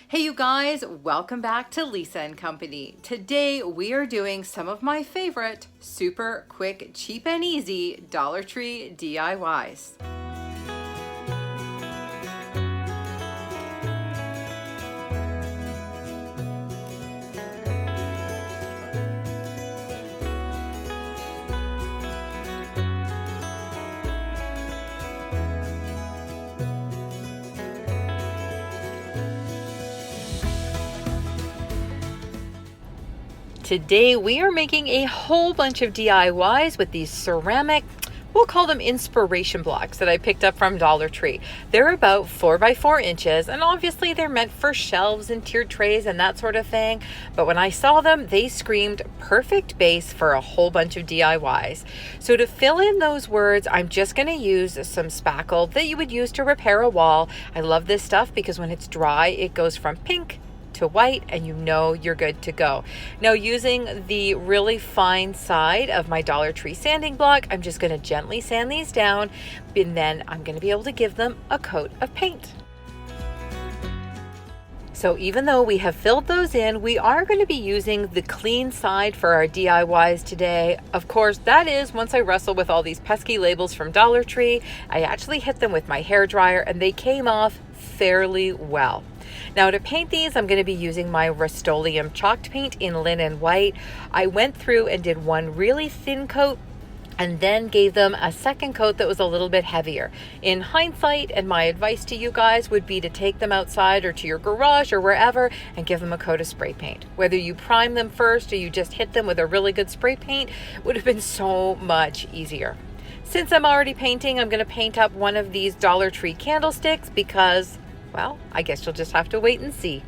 Hey you guys, welcome back to Lisa and Company. Today we are doing some of my favorite super quick, cheap and easy Dollar Tree DIYs. Today we are making a whole bunch of DIYs with these ceramic, we'll call them inspiration blocks that I picked up from Dollar Tree. They're about 4 by 4 inches and obviously they're meant for shelves and tiered trays and that sort of thing. But when I saw them, they screamed perfect base for a whole bunch of DIYs. So to fill in those words, I'm just going to use some spackle that you would use to repair a wall. I love this stuff because when it's dry, it goes from pink to white and you know you're good to go. Now using the really fine side of my Dollar Tree sanding block, I'm just going to gently sand these down and then I'm going to be able to give them a coat of paint. So even though we have filled those in, we are going to be using the clean side for our DIYs today. Of course, that is once I wrestle with all these pesky labels from Dollar Tree, I actually hit them with my hairdryer and they came off fairly well. Now to paint these, I'm going to be using my Rust-Oleum chalked paint in linen white. I went through and did one really thin coat and then gave them a second coat that was a little bit heavier. In hindsight, and my advice to you guys would be to take them outside or to your garage or wherever and give them a coat of spray paint. Whether you prime them first or you just hit them with a really good spray paint would have been so much easier. Since I'm already painting, I'm going to paint up one of these Dollar Tree candlesticks because, well, I guess you'll just have to wait and see.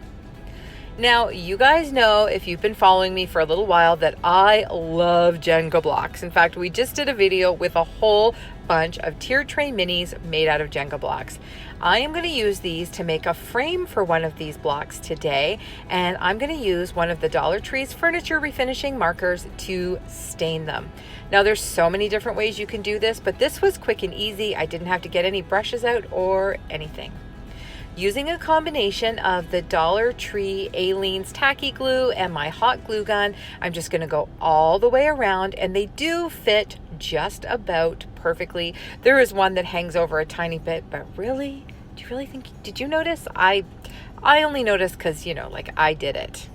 Now, you guys know, if you've been following me for a little while, that I love Jenga blocks. In fact, we just did a video with a whole bunch of tiered tray minis made out of Jenga blocks. I am going to use these to make a frame for one of these blocks today, and I'm going to use one of the Dollar Tree's furniture refinishing markers to stain them. Now, there's so many different ways you can do this, but this was quick and easy. I didn't have to get any brushes out or anything. Using a combination of the Dollar Tree Aleene's tacky glue and my hot glue gun, I'm just going to go all the way around, and they do fit just about perfectly. There is one that hangs over a tiny bit, but really, do you really think, did you notice? I only noticed because, you know, like I did it.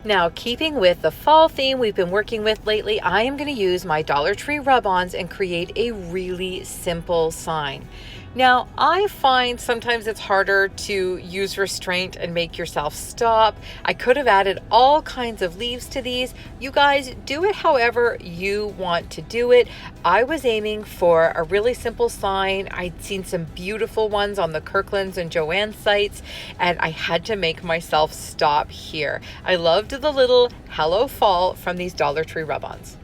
Now, keeping with the fall theme we've been working with lately, I am going to use my Dollar Tree rub-ons and create a really simple sign. Now, I find sometimes it's harder to use restraint and make yourself stop. I could have added all kinds of leaves to these. You guys do it however you want to do it. I was aiming for a really simple sign. I'd seen some beautiful ones on the Kirkland's and Joann's sites, and I had to make myself stop here. I loved the little Hello Fall from these Dollar Tree rub-ons.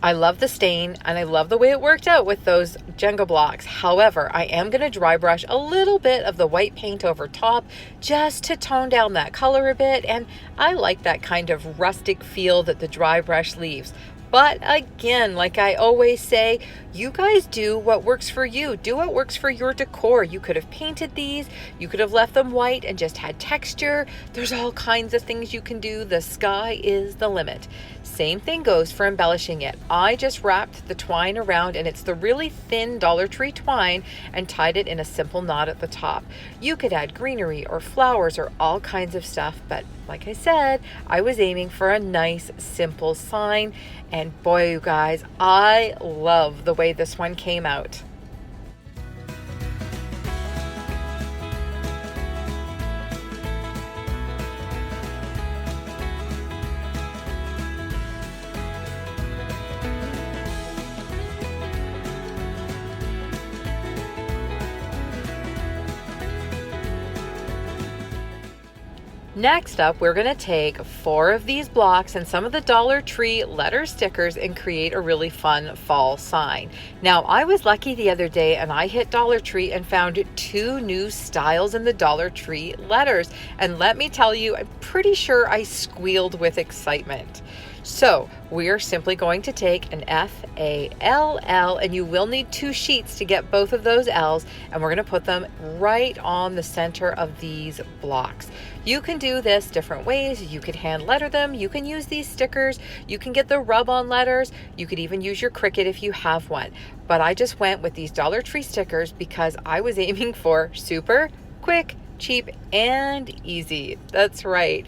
I love the stain and I love the way it worked out with those Jenga blocks. However, I am going to dry brush a little bit of the white paint over top just to tone down that color a bit, and I like that kind of rustic feel that the dry brush leaves. But again, like I always say, you guys do what works for you. Do what works for your decor. You could have painted these. You could have left them white and just had texture. There's all kinds of things you can do. The sky is the limit. Same thing goes for embellishing it. I just wrapped the twine around, and it's the really thin Dollar Tree twine, and tied it in a simple knot at the top. You could add greenery or flowers or all kinds of stuff, but like I said, I was aiming for a nice simple sign, and boy, you guys, I love the way this one came out. Next up, we're going to take 4 of these blocks and some of the Dollar Tree letter stickers and create a really fun fall sign. Now, I was lucky the other day and I hit Dollar Tree and found 2 new styles in the Dollar Tree letters. And let me tell you, I'm pretty sure I squealed with excitement. So we are simply going to take an F-A-L-L, and you will need 2 sheets to get both of those L's, and we're going to put them right on the center of these blocks. You can do this different ways. You could hand letter them. You can use these stickers. You can get the rub-on letters. You could even use your Cricut if you have one. But I just went with these Dollar Tree stickers because I was aiming for super quick, cheap, and easy. That's right.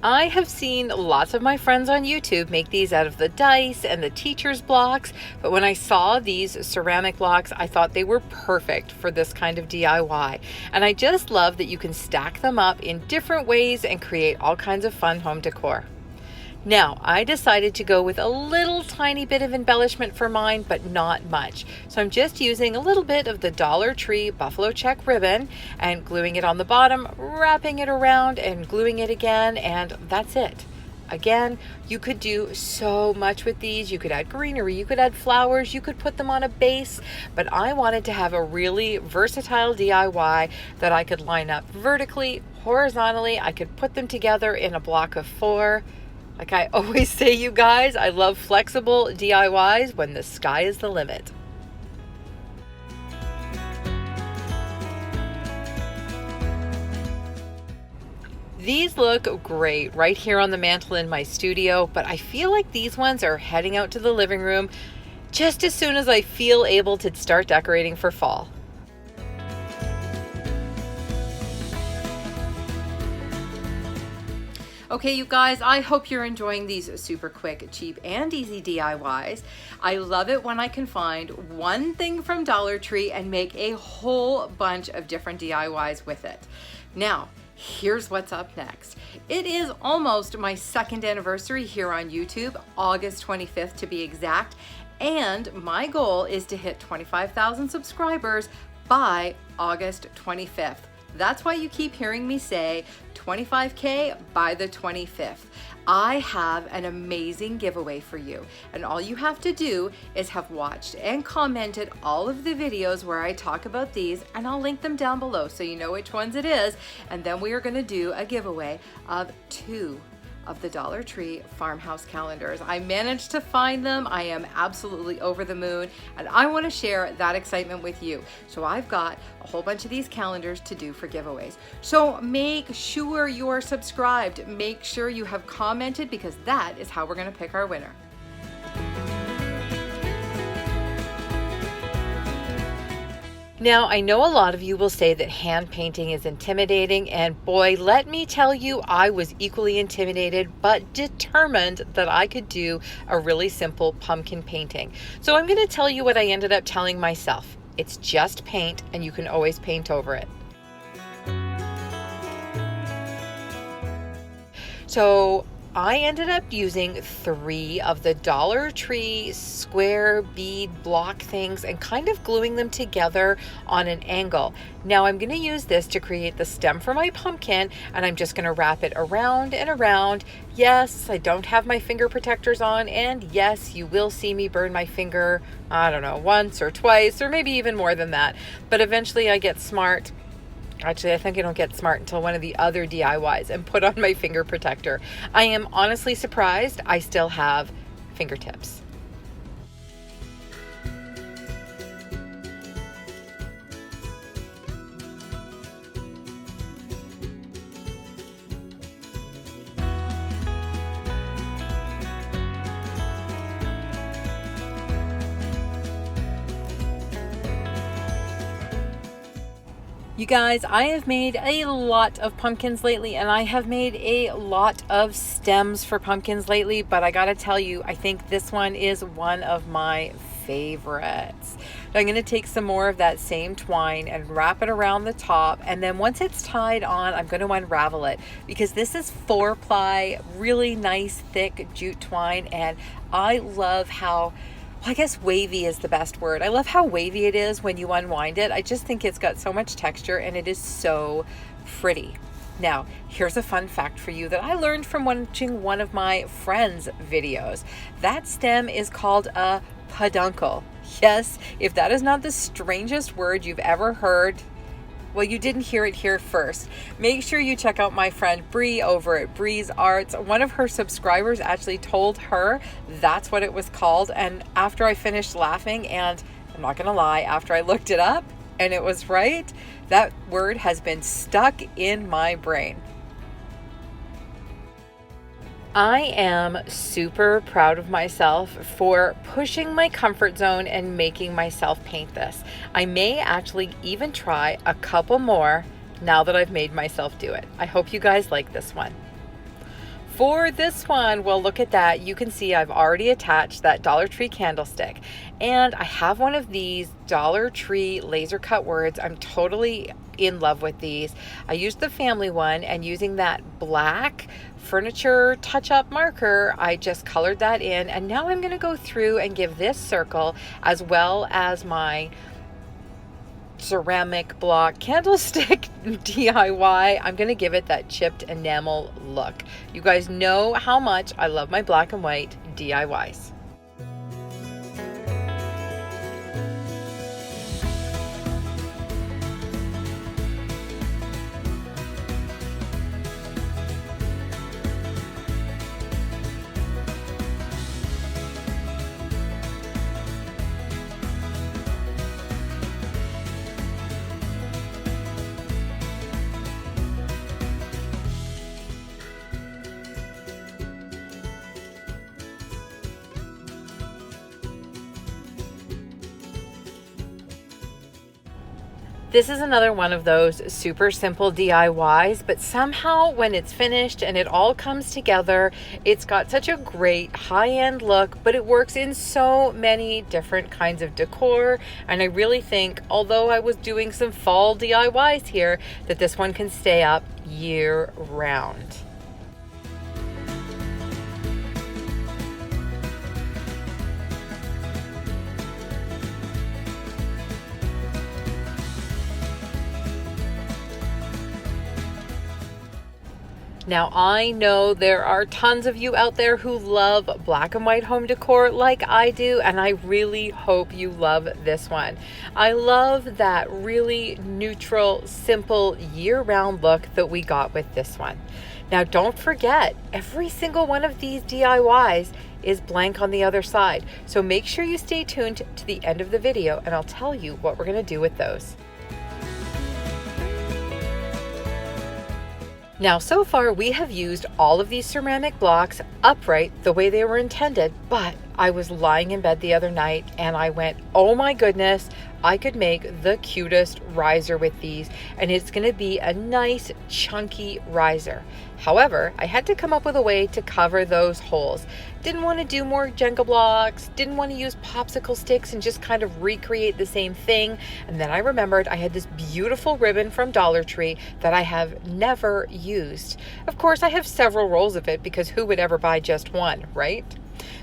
I have seen lots of my friends on YouTube make these out of the dice and the teacher's blocks, but when I saw these ceramic blocks, I thought they were perfect for this kind of DIY. And I just love that you can stack them up in different ways and create all kinds of fun home decor. Now, I decided to go with a little tiny bit of embellishment for mine, but not much. So I'm just using a little bit of the Dollar Tree buffalo check ribbon and gluing it on the bottom, wrapping it around and gluing it again, and that's it. Again, you could do so much with these. You could add greenery, you could add flowers, you could put them on a base, but I wanted to have a really versatile DIY that I could line up vertically, horizontally. I could put them together in a block of 4. Like I always say, you guys, I love flexible DIYs when the sky is the limit. These look great right here on the mantle in my studio, but I feel like these ones are heading out to the living room just as soon as I feel able to start decorating for fall. Okay, you guys, I hope you're enjoying these super quick, cheap, and easy DIYs. I love it when I can find one thing from Dollar Tree and make a whole bunch of different DIYs with it. Now, here's what's up next. It is almost my 2nd anniversary here on YouTube, August 25th to be exact, and my goal is to hit 25,000 subscribers by August 25th. That's why you keep hearing me say 25K by the 25th. I have an amazing giveaway for you, and all you have to do is have watched and commented all of the videos where I talk about these, and I'll link them down below so you know which ones it is, and then we are going to do a giveaway of 2 of the Dollar Tree farmhouse calendars. I managed to find them. I am absolutely over the moon, and I want to share that excitement with you. So I've got a whole bunch of these calendars to do for giveaways. So make sure you're subscribed. Make sure you have commented, because that is how we're going to pick our winner. Now, I know a lot of you will say that hand painting is intimidating, and boy, let me tell you, I was equally intimidated, but determined that I could do a really simple pumpkin painting. So I'm going to tell you what I ended up telling myself. It's just paint, and you can always paint over it. So I ended up using 3 of the Dollar Tree square bead block things and kind of gluing them together on an angle. Now I'm going to use this to create the stem for my pumpkin, and I'm just going to wrap it around and around. Yes, I don't have my finger protectors on, and yes, you will see me burn my finger, I don't know, once or twice, or maybe even more than that. But eventually I get smart. Actually, I think I don't get smart until one of the other DIYs and put on my finger protector. I am honestly surprised I still have fingertips. You guys, I have made a lot of pumpkins lately, and I have made a lot of stems for pumpkins lately, but I gotta tell you, I think this one is one of my favorites. I'm going to take some more of that same twine and wrap it around the top, and then once it's tied on, I'm going to unravel it, because this is 4-ply, really nice thick jute twine, and I love how, I guess wavy is the best word. I love how wavy it is when you unwind it. I just think it's got so much texture, and it is so pretty. Now, here's a fun fact for you that I learned from watching one of my friends' videos. That stem is called a peduncle. Yes, if that is not the strangest word you've ever heard, Well, you didn't hear it here first. Make sure you check out my friend Bree over at Bree's Arts. One of her subscribers actually told her that's what it was called. And after I finished laughing, and I'm not going to lie, after I looked it up and it was right, that word has been stuck in my brain. I am super proud of myself for pushing my comfort zone and making myself paint this. I may actually even try a couple more now that I've made myself do it. I hope you guys like this one. For this one, well, look at that. You can see I've already attached that Dollar Tree candlestick, and I have one of these Dollar Tree laser cut words. I'm totally in love with these. I used the family one, and using that black furniture touch-up marker, I just colored that in, and now I'm going to go through and give this circle, as well as my ceramic block candlestick DIY, I'm going to give it that chipped enamel look. You guys know how much I love my black and white DIYs. This is another one of those super simple DIYs, but somehow when it's finished and it all comes together, it's got such a great high-end look, but it works in so many different kinds of decor. And I really think, although I was doing some fall DIYs here, that this one can stay up year round. Now, I know there are tons of you out there who love black and white home decor like I do, and I really hope you love this one. I love that really neutral, simple, year-round look that we got with this one. Now, don't forget, every single one of these DIYs is blank on the other side, so make sure you stay tuned to the end of the video, and I'll tell you what we're going to do with those. Now, so far we have used all of these ceramic blocks upright the way they were intended, but I was lying in bed the other night and I went, oh my goodness, I could make the cutest riser with these, and it's going to be a nice chunky riser. However, I had to come up with a way to cover those holes. Didn't want to do more Jenga blocks, didn't want to use popsicle sticks and just kind of recreate the same thing. And then I remembered I had this beautiful ribbon from Dollar Tree that I have never used. Of course, I have several rolls of it because who would ever buy just one, right?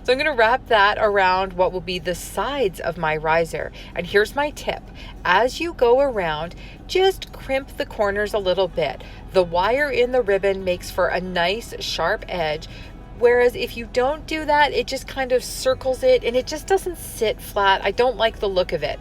So I'm going to wrap that around what will be the sides of my riser. And here's my tip. As you go around, just crimp the corners a little bit. The wire in the ribbon makes for a nice sharp edge, whereas if you don't do that, it just kind of circles it and it just doesn't sit flat. I don't like the look of it.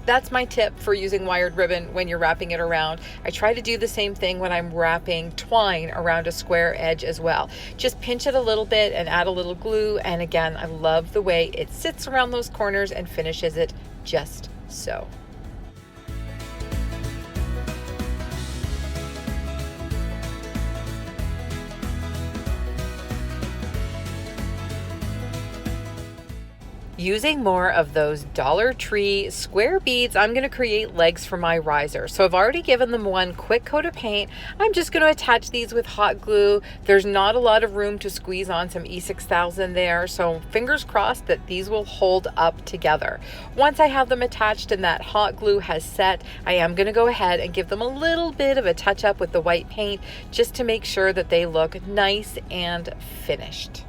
That's my tip for using wired ribbon when you're wrapping it around. I try to do the same thing when I'm wrapping twine around a square edge as well. Just pinch it a little bit and add a little glue. And again, I love the way it sits around those corners and finishes it just so. Using more of those Dollar Tree square beads, I'm going to create legs for my riser. So I've already given them one quick coat of paint. I'm just going to attach these with hot glue. There's not a lot of room to squeeze on some E6000 there, so fingers crossed that these will hold up together. Once I have them attached and that hot glue has set, I am going to go ahead and give them a little bit of a touch up with the white paint just to make sure that they look nice and finished.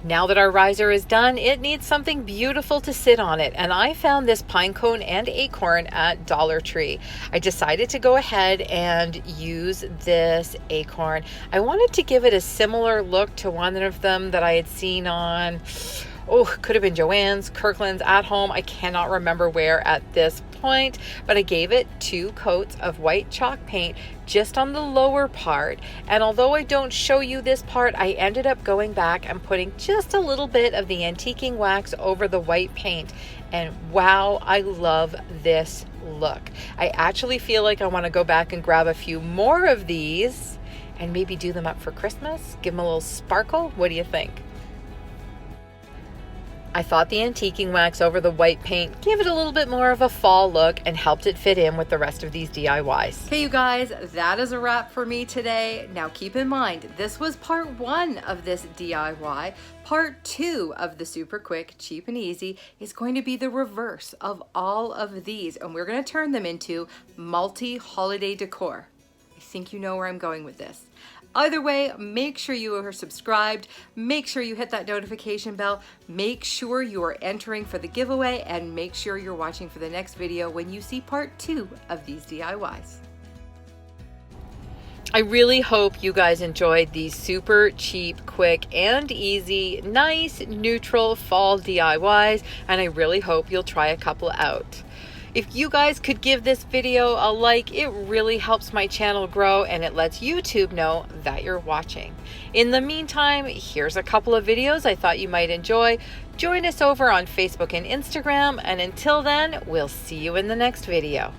Now that our riser is done, it needs something beautiful to sit on it, and I found this pine cone and acorn at Dollar Tree. I decided to go ahead and use this acorn. I wanted to give it a similar look to one of them that I had seen on, could have been Joann's, Kirkland's, At Home. I cannot remember where at this point, but I gave it 2 coats of white chalk paint just on the lower part. And although I don't show you this part, I ended up going back and putting just a little bit of the antiquing wax over the white paint. And wow, I love this look. I actually feel like I want to go back and grab a few more of these and maybe do them up for Christmas, give them a little sparkle. What do you think? I thought the antiquing wax over the white paint gave it a little bit more of a fall look and helped it fit in with the rest of these DIYs. Okay, you guys, that is a wrap for me today. Now keep in mind, this was part 1 of this DIY. Part 2 of the super quick, cheap and easy is going to be the reverse of all of these, and we're going to turn them into multi-holiday decor. I think you know where I'm going with this. Either way, make sure you are subscribed, make sure you hit that notification bell, make sure you are entering for the giveaway, and make sure you're watching for the next video when you see part 2 of these DIYs. I really hope you guys enjoyed these super cheap, quick, and easy, nice, neutral fall DIYs, and I really hope you'll try a couple out. If you guys could give this video a like, it really helps my channel grow and it lets YouTube know that you're watching. In the meantime, here's a couple of videos I thought you might enjoy. Join us over on Facebook and Instagram, and until then, we'll see you in the next video.